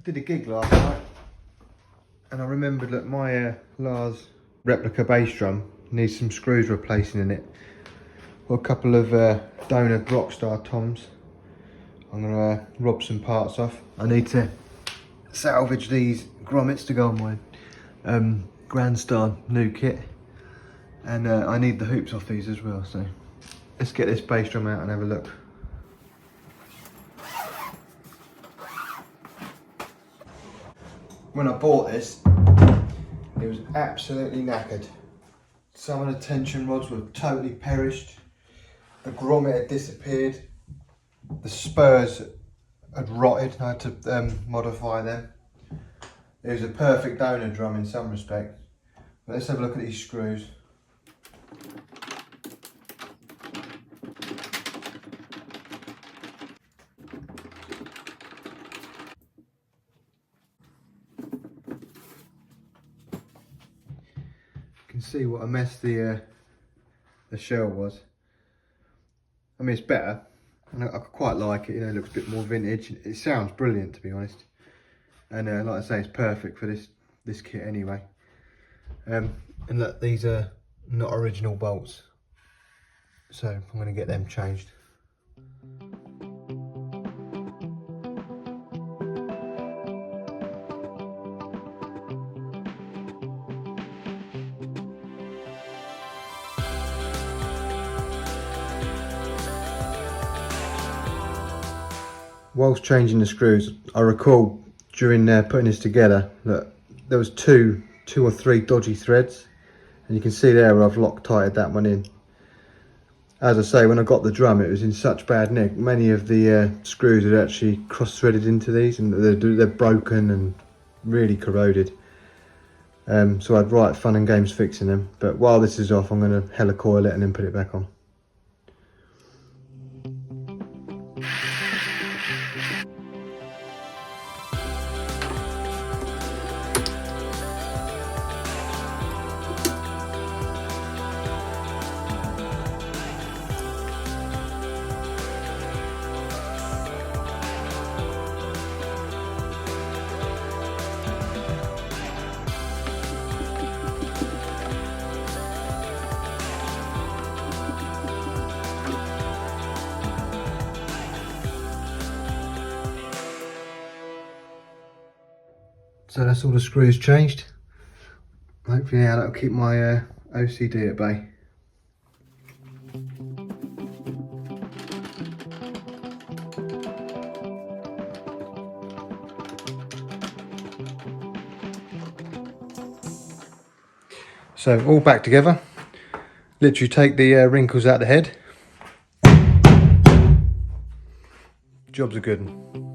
did a gig last night and I remembered that my Lars replica bass drum needs some screws replacing in it. Got a couple of donor Granstar toms. I'm going to rob some parts off. I need to salvage these grommets to go on my Granstar new kit, and I need the hoops off these as well, so let's get this bass drum out and have a look. When I bought this, it was absolutely knackered. Some of the tension rods were totally perished, the grommet had disappeared, the spurs had rotted and I had to modify them. It was a perfect donor drum in some respects. But let's have a look at these screws. You can see what a mess the shell was. I mean, it's better, and I quite like it. You know, it looks a bit more vintage. It sounds brilliant, to be honest. And like I say, it's perfect for this kit anyway. And look, these are not original bolts, so I'm going to get them changed. Whilst changing the screws, I recall during putting this together that there was two or three dodgy threads, and you can see there where I've Loctited that one in. As I say, when I got the drum, it was in such bad nick. Many of the screws had actually cross-threaded into these, and they're broken and really corroded. So I had right fun and games fixing them. But while this is off, I'm going to helicoil it and then put it back on. So that's all the screws changed. Hopefully now that'll keep my OCD at bay. So all back together. Literally take the wrinkles out of the head. Job's a good one.